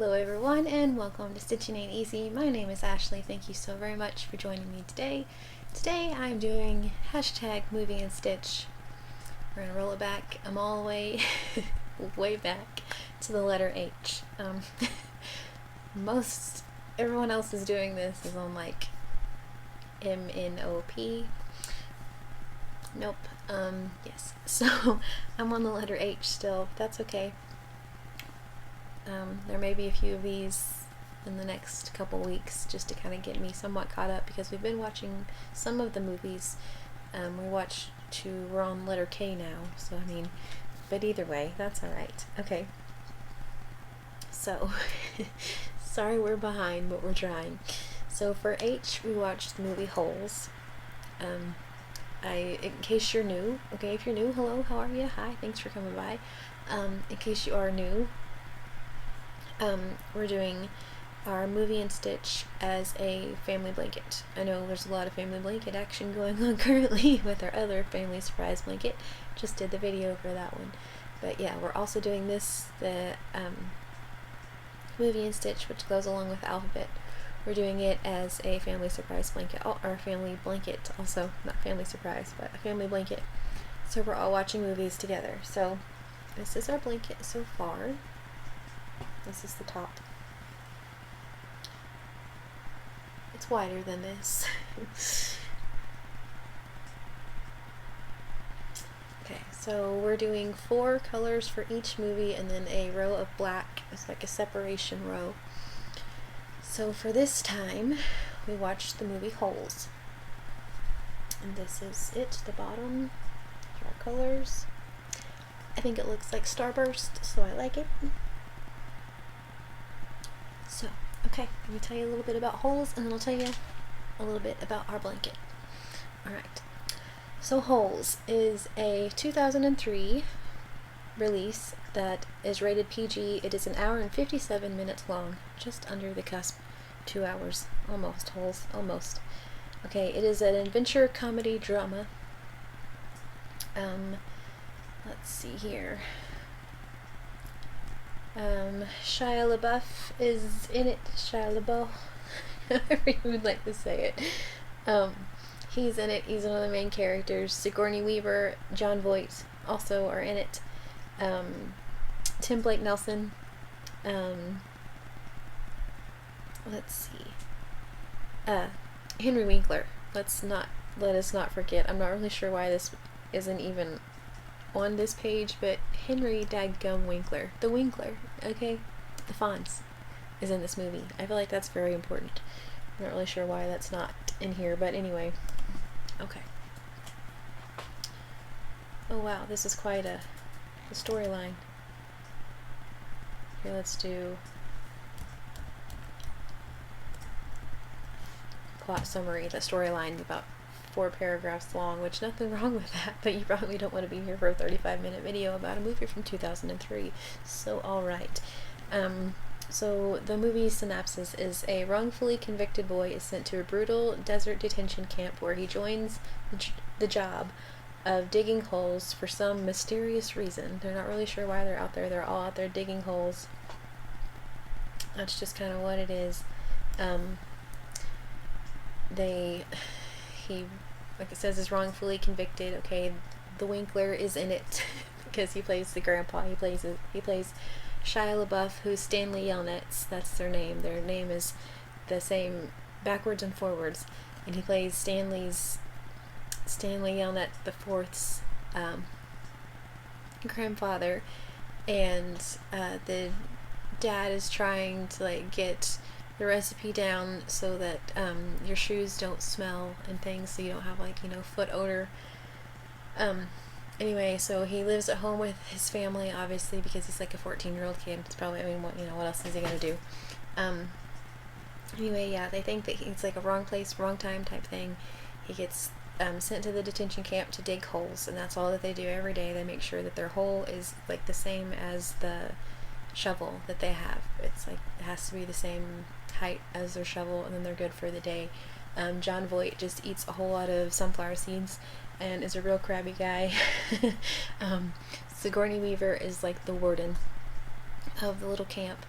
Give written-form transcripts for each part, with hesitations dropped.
Hello everyone and welcome to Stitching Ain't Easy. My name is Ashley. Thank you so very much for joining me today. Today I'm doing hashtag moving and stitch. We're going to roll it back. I'm all the way, way back to the letter H. Everyone else is doing this is on like M-N-O-P. Nope. Yes. So I'm on the letter H still. That's okay. There may be a few of these in the next couple weeks just to kind of get me somewhat caught up because we've been watching some of the movies. We're on letter K now, so but either way, that's alright. Okay. So, sorry we're behind, but we're trying. So for H, we watched the movie Holes. In case you're new, okay, if you're new, hello, how are you? Hi, thanks for coming by. In case you are new, we're doing our movie and stitch as a family blanket. I know there's a lot of family blanket action going on currently with our other family surprise blanket. Just did the video for that one. But yeah, we're also doing the movie and stitch, which goes along with the alphabet. We're doing it as a family surprise blanket, or family blanket also, not family surprise, but a family blanket. So we're all watching movies together. So this is our blanket so far. This is the top. It's wider than this. Okay, so we're doing 4 colors for each movie and then a row of black. It's like a separation row. So for this time, we watched the movie Holes. And this is it, the bottom. Here are our colors. I think it looks like Starburst, so I like it. So, okay, let me tell you a little bit about Holes, and then I'll tell you a little bit about our blanket. Alright, so Holes is a 2003 release that is rated PG. It is 1 hour and 57 minutes long, just under the cusp. 2 hours, almost, Holes, almost. Okay, it is an adventure comedy drama. Let's see here. Shia LaBeouf is in it. Shia LaBeouf. However you would like to say it. He's in it. He's one of the main characters. Sigourney Weaver, Jon Voight also are in it. Tim Blake Nelson. Let's see. Henry Winkler. Let us not forget. I'm not really sure why this isn't even on this page, but Henry Dadgum Winkler, the Winkler, okay, the Fonz, is in this movie. I feel like that's very important. I'm not really sure why that's not in here, but anyway, okay. Oh wow, this is quite a storyline. Here, let's do plot summary. The storyline about 4 paragraphs long, which nothing wrong with that, but you probably don't want to be here for a 35-minute video about a movie from 2003. So alright. So the movie synopsis is: a wrongfully convicted boy is sent to a brutal desert detention camp where he joins the job of digging holes for some mysterious reason. They're not really sure why they're out there. They're all out there digging holes. That's just kind of what it is. Like it says, is wrongfully convicted. Okay, the Winkler is in it because he plays the grandpa. He plays Shia LaBeouf, who's Stanley Yelnats. That's their name. Their name is the same backwards and forwards, and he plays Stanley Yelnats the Fourth's grandfather, and the dad is trying to get the recipe down so that your shoes don't smell and things, so you don't have foot odor. Anyway, so he lives at home with his family, obviously, because he's like a 14-year-old kid. It's probably, what else is he gonna do? Anyway, yeah, they think that he's like a wrong place, wrong time type thing. He gets sent to the detention camp to dig holes, and that's all that they do every day. They make sure that their hole is like the same as the shovel that they have. It's like it has to be the same height as their shovel, and then they're good for the day. Jon Voight just eats a whole lot of sunflower seeds and is a real crabby guy. Sigourney Weaver is like the warden of the little camp.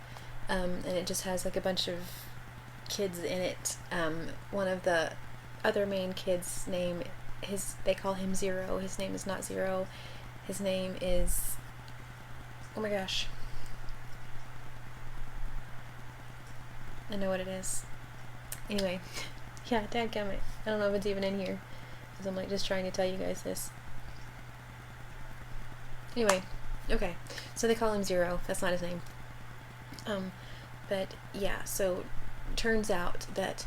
and it just has like a bunch of kids in it. One of the other main kids' name, they call him Zero. His name is not Zero. His name is, oh my gosh, I know what it is. Anyway, yeah, dadgummit. I don't know if it's even in here, because I'm like just trying to tell you guys this. Anyway, okay, so they call him Zero. That's not his name. But yeah, so turns out that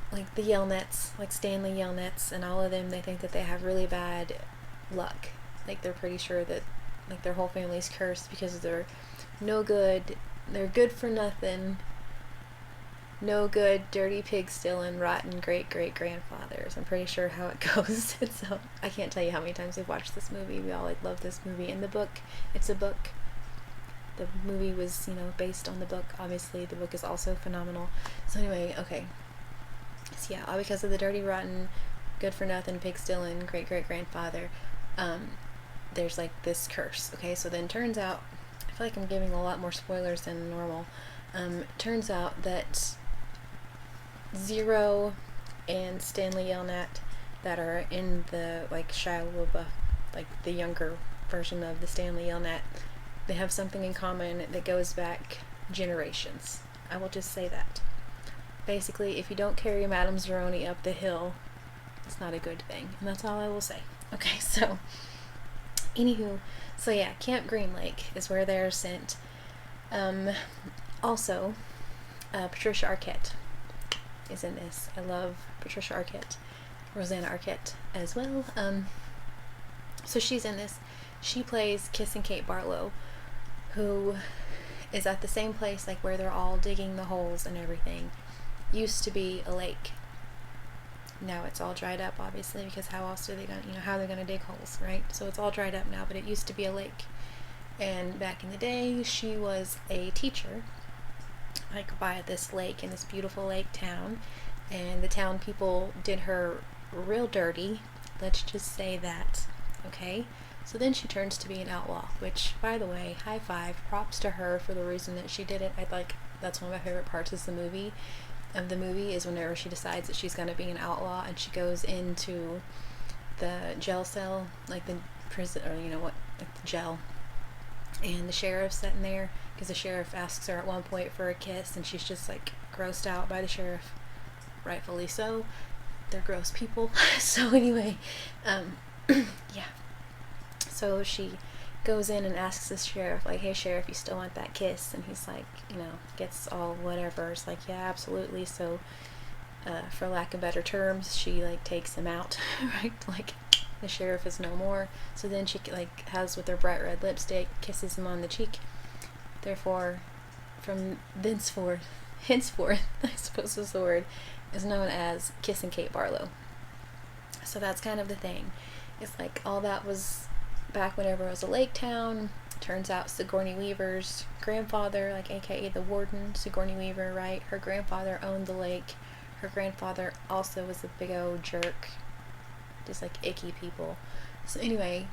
like the Yelnats, like Stanley Yelnats and all of them, they think that they have really bad luck. Like they're pretty sure that like their whole family's cursed because they're no good, they're good for nothing, no good, dirty pig stealing, rotten great-great-grandfathers. I'm pretty sure how it goes. So I can't tell you how many times we've watched this movie. We all like love this movie. And the book, it's a book. The movie was, you know, based on the book. Obviously, the book is also phenomenal. So anyway, okay. So yeah, all because of the dirty, rotten, good for nothing, pig stealing, great-great-grandfather, there's like this curse. Okay, so then turns out, I feel like I'm giving a lot more spoilers than normal. Turns out that Zero and Stanley Yelnat, that are in the like Shia LaBeouf, like the younger version of the Stanley Yelnat, they have something in common that goes back generations. I will just say that. Basically, if you don't carry Madame Zeroni up the hill, it's not a good thing. And that's all I will say. Okay, so, anywho, so yeah, Camp Green Lake is where they're sent. Also, Patricia Arquette is in this. I love Patricia Arquette. Rosanna Arquette as well. So she's in this. She plays Kissing Kate Barlow, who is at the same place like where they're all digging the holes and everything. Used to be a lake. Now it's all dried up, obviously, because how else are they gonna, how they're gonna dig holes, right? So it's all dried up now, but it used to be a lake. And back in the day, she was a teacher, like by this lake in this beautiful lake town, and the town people did her real dirty. Let's just say that, okay? So then she turns to be an outlaw, which, by the way, high five, props to her for the reason that she did it. That's one of my favorite parts of the movie is whenever she decides that she's going to be an outlaw and she goes into the jail cell, like the prison, or like the jail, and the sheriff's sitting there, because the sheriff asks her at one point for a kiss, and she's just like grossed out by the sheriff, rightfully so. They're gross people. So anyway, yeah. So she goes in and asks the sheriff, like, hey sheriff, you still want that kiss? And he's like, gets all whatever. It's like, yeah, absolutely. So for lack of better terms, she like takes him out, right? Like the sheriff is no more. So then she like has with her bright red lipstick, kisses him on the cheek. Therefore, from henceforth, I suppose is the word, is known as Kissing Kate Barlow. So that's kind of the thing. It's like all that was back whenever it was a lake town. Turns out Sigourney Weaver's grandfather, like aka the warden, Sigourney Weaver, right? Her grandfather owned the lake. Her grandfather also was a big old jerk. Just like icky people. So anyway,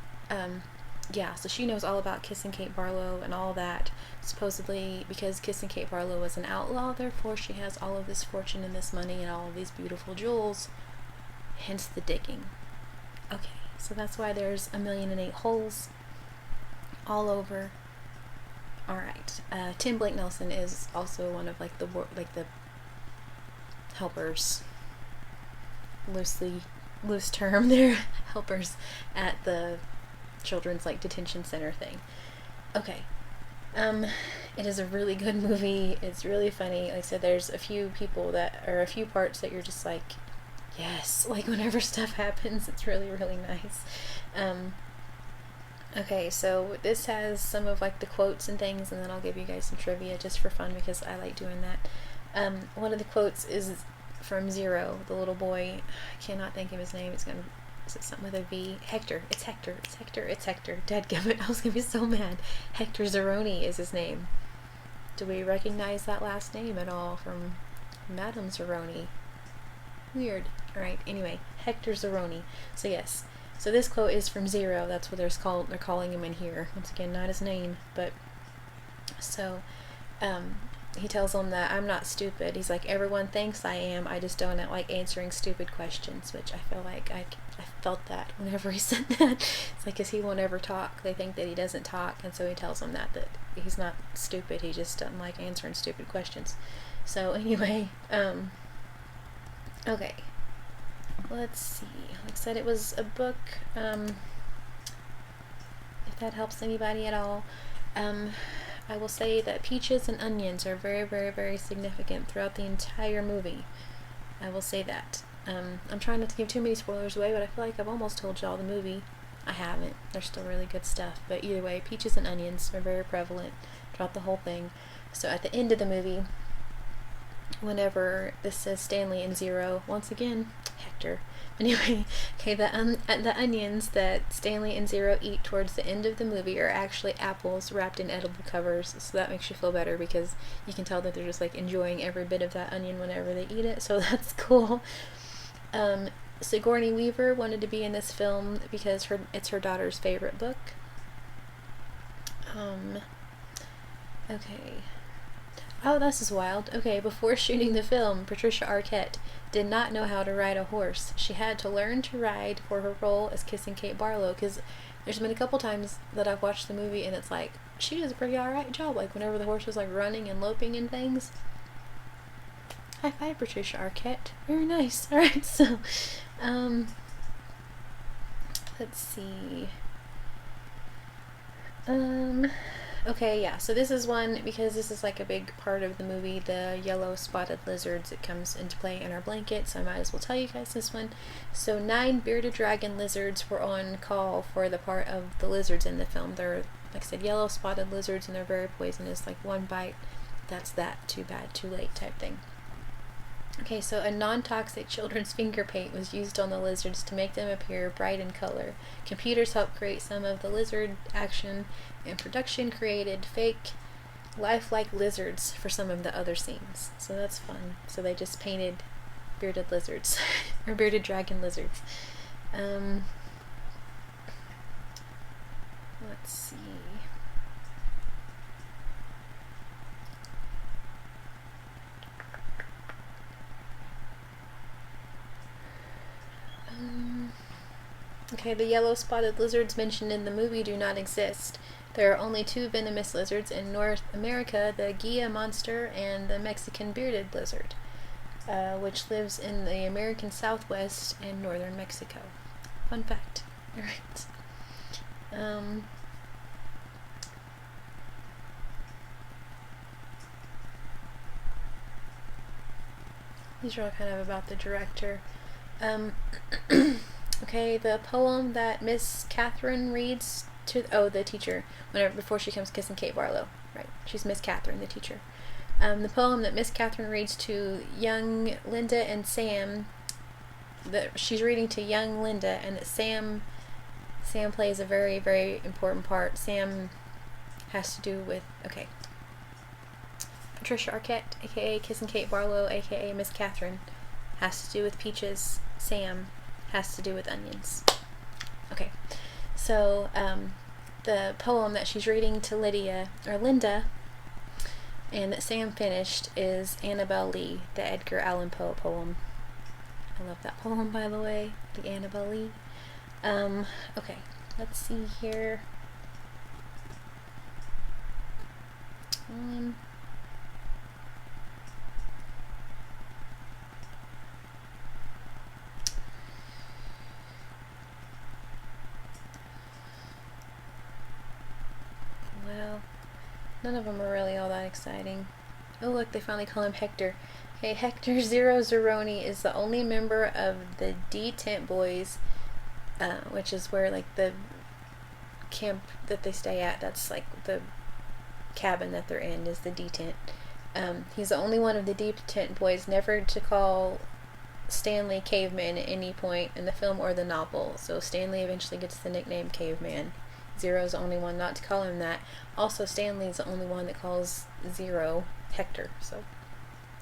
yeah, so she knows all about Kissing Kate Barlow and all that. Supposedly, because Kissing Kate Barlow was an outlaw, therefore she has all of this fortune and this money and all of these beautiful jewels. Hence the digging. Okay, so that's why there's 1,000,008 holes all over. Alright, Tim Blake Nelson is also one of like the helpers. Loose term there. Helpers at the children's like detention center thing. Okay. It is a really good movie. It's really funny. Like I said, there's a few parts that you're just like, yes, like whenever stuff happens, it's really, really nice. Okay, so this has some of like the quotes and things, and then I'll give you guys some trivia just for fun because I like doing that. One of the quotes is from Zero, the little boy. I cannot think of his name. Is it something with a V? Hector. It's Hector. Dadgummit, I was gonna be so mad. Hector Zeroni is his name. Do we recognize that last name at all from Madame Zeroni? Weird. Alright, anyway, Hector Zeroni. So yes. So this quote is from Zero. That's what they're calling him in here. Once again, not his name, but So, he tells them that I'm not stupid. He's like, everyone thinks I am. I just don't like answering stupid questions, which I feel like I felt that whenever he said that. It's like, because he won't ever talk. They think that he doesn't talk, and so he tells them that he's not stupid. He just doesn't like answering stupid questions. So anyway, okay. Let's see. Like I said, it was a book. If that helps anybody at all. I will say that peaches and onions are very, very, very significant throughout the entire movie. I will say that. I'm trying not to give too many spoilers away, but I feel like I've almost told y'all the movie. I haven't. There's still really good stuff. But either way, peaches and onions are very prevalent throughout the whole thing. So at the end of the movie, whenever this says Stanley and Zero, once again, Hector. Anyway, okay, the onions that Stanley and Zero eat towards the end of the movie are actually apples wrapped in edible covers, so that makes you feel better because you can tell that they're just like enjoying every bit of that onion whenever they eat it, so that's cool. Sigourney Weaver wanted to be in this film because it's her daughter's favorite book. Okay. Oh, this is wild. Okay, before shooting the film, Patricia Arquette did not know how to ride a horse. She had to learn to ride for her role as Kissing Kate Barlow, because there's been a couple times that I've watched the movie and it's like, she does a pretty alright job, like whenever the horse was like running and loping and things. High five, Patricia Arquette. Very nice. Alright, so, let's see. Okay, yeah, so this is one, because this is like a big part of the movie, the yellow spotted lizards. It comes into play in our blanket, so I might as well tell you guys this one. So 9 bearded dragon lizards were on call for the part of the lizards in the film. They're, like I said, yellow spotted lizards, and they're very poisonous. Like one bite, that's that, too bad, too late type thing. Okay, so a non-toxic children's finger paint was used on the lizards to make them appear bright in color. Computers helped create some of the lizard action, and production created fake, lifelike lizards for some of the other scenes. So that's fun. So they just painted bearded lizards, or bearded dragon lizards. Let's see. Okay, the yellow spotted lizards mentioned in the movie do not exist. There are only 2 venomous lizards in North America, the Guia monster and the Mexican bearded lizard, which lives in the American Southwest and northern Mexico. Fun fact. Alright. These are all kind of about the director. Okay, the poem that Miss Catherine reads to the teacher before she comes kissing Kate Barlow. Right, she's Miss Catherine, the teacher. The poem that Miss Catherine reads to young Linda and Sam. That she's reading to young Linda, and that Sam plays a very, very important part. Sam has to do with Patricia Arquette, aka Kissing Kate Barlow, aka Miss Catherine, has to do with peaches. Sam has to do with onions. Okay, so the poem that she's reading to Linda, and that Sam finished is Annabel Lee, the Edgar Allan Poe poem. I love that poem, by the way, the Annabel Lee. Okay, let's see here. Well, none of them are really all that exciting. Oh look, they finally call him Hector. Okay, Hector Zero Zeroni is the only member of the D-Tent Boys, which is where like the camp that they stay at, that's like the cabin that they're in, is the D-Tent. He's the only one of the D-Tent Boys never to call Stanley Caveman at any point in the film or the novel, so Stanley eventually gets the nickname Caveman. Zero's the only one not to call him that. Also, Stanley's the only one that calls Zero Hector, so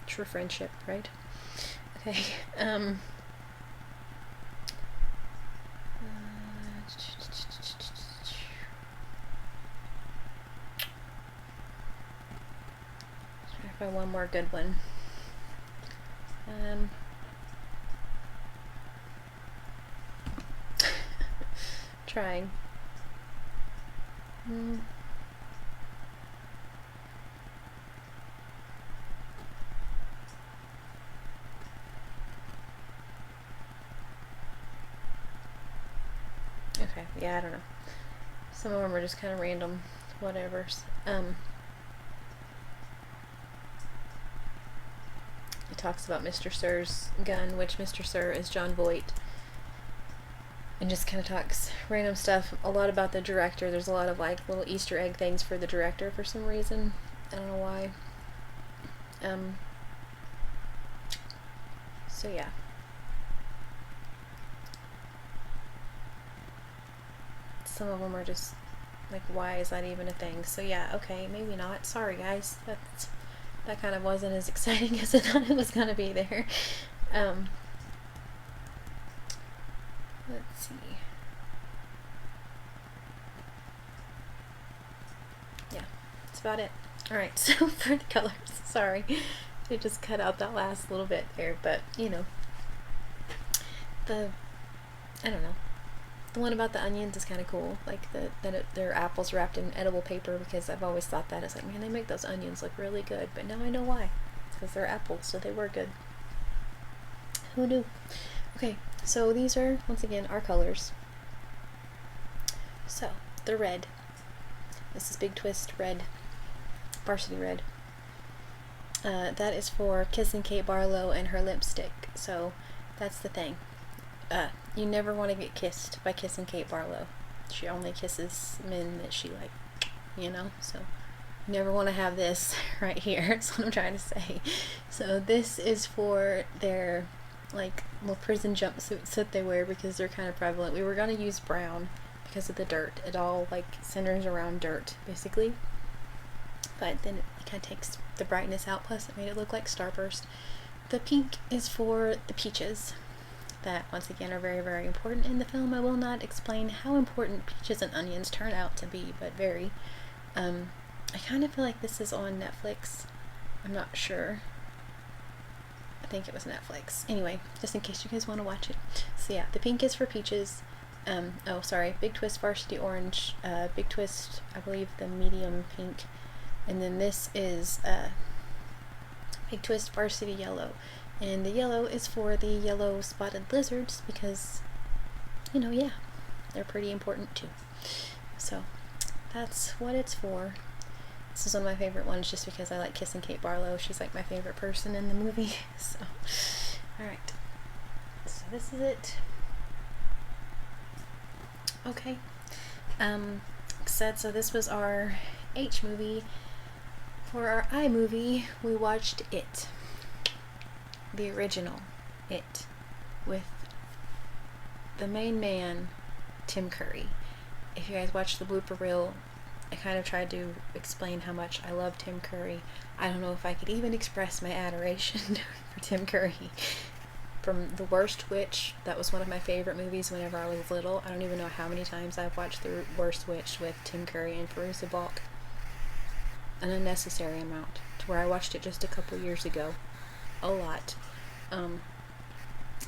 true friendship, right? Okay, try one more good one. Trying. Okay, yeah, I don't know. Some of them are just kind of random whatevers. It talks about Mr. Sir's gun, which Mr. Sir is John Voight. And just kind of talks random stuff. A lot about the director. There's a lot of like little Easter egg things for the director for some reason. I don't know why. So yeah. Some of them are just like, why is that even a thing? So yeah, okay, maybe not. Sorry guys. That kind of wasn't as exciting as I thought it was gonna be there. Let's see. Yeah, that's about it. Alright, so for the colors, sorry. I just cut out that last little bit there, but you know. I don't know. The one about the onions is kind of cool, like they're apples wrapped in edible paper, because I've always thought that. It's like, man, they make those onions look really good, but now I know why. It's because they're apples, so they were good. Who knew? Okay, so these are, once again, our colors. So, the red. This is Big Twist Red. Varsity Red. That is for kissing Kate Barlow and her lipstick. So, that's the thing. You never want to get kissed by kissing Kate Barlow. She only kisses men that she like, you know, so you never want to have this right here. That's what I'm trying to say. So this is for their like little prison jumpsuits that they wear, because they're kind of prevalent. We were going to use brown because of the dirt. It all like centers around dirt basically, but then it kind of takes the brightness out, plus it made it look like Starburst. The pink is for the peaches, that once again are very, very important in the film. I will not explain how important peaches and onions turn out to be, but very. I kind of feel like this is on Netflix. I'm not sure. I think it was Netflix. Anyway, just in case you guys want to watch it. So yeah, the pink is for peaches. Oh, sorry, Big Twist Varsity Orange, Big Twist, I believe the medium pink, and then this is Big Twist Varsity Yellow. And the yellow is for the yellow spotted lizards, because, you know, yeah, they're pretty important too. So that's what it's for. This is one of my favorite ones just because I like kissing Kate Barlow. She's like my favorite person in the movie. So, alright. So this is it. Okay. So this was our H movie. For our I movie, we watched It. The original It, with the main man, Tim Curry. If you guys watched the blooper reel, I kind of tried to explain how much I love Tim Curry. I don't know if I could even express my adoration for Tim Curry. From The Worst Witch, that was one of my favorite movies whenever I was little. I don't even know how many times I've watched The Worst Witch with Tim Curry and Fairuza Balk. An unnecessary amount, to where I watched it just a couple years ago. A lot.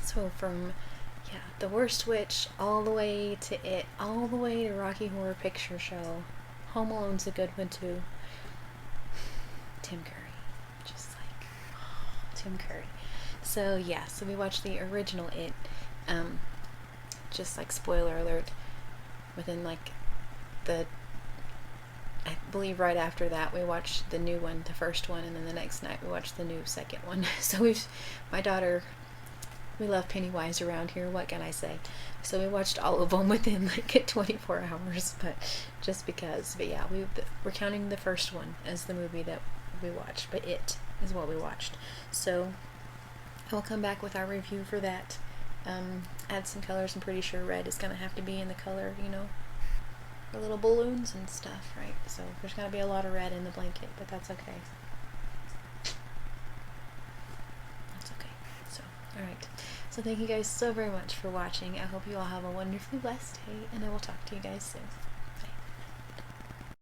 So from, yeah, The Worst Witch all the way to It, all the way to Rocky Horror Picture Show. Home Alone's a good one too. Tim Curry. Just like, oh, Tim Curry. So yeah, so we watched the original It. Just like spoiler alert, within like I believe right after that we watched the new one, the first one, and then the next night we watched the new second one. So my daughter, we love Pennywise around here, what can I say? So we watched all of them within like 24 hours, but just because. But yeah, we're counting the first one as the movie that we watched, but It is what we watched. So I will come back with our review for that. Add some colors. I'm pretty sure red is gonna have to be in the color, you know, the little balloons and stuff, right? So there's gonna be a lot of red in the blanket, but that's okay. That's okay. So, alright. So thank you guys so very much for watching. I hope you all have a wonderfully blessed day, and I will talk to you guys soon.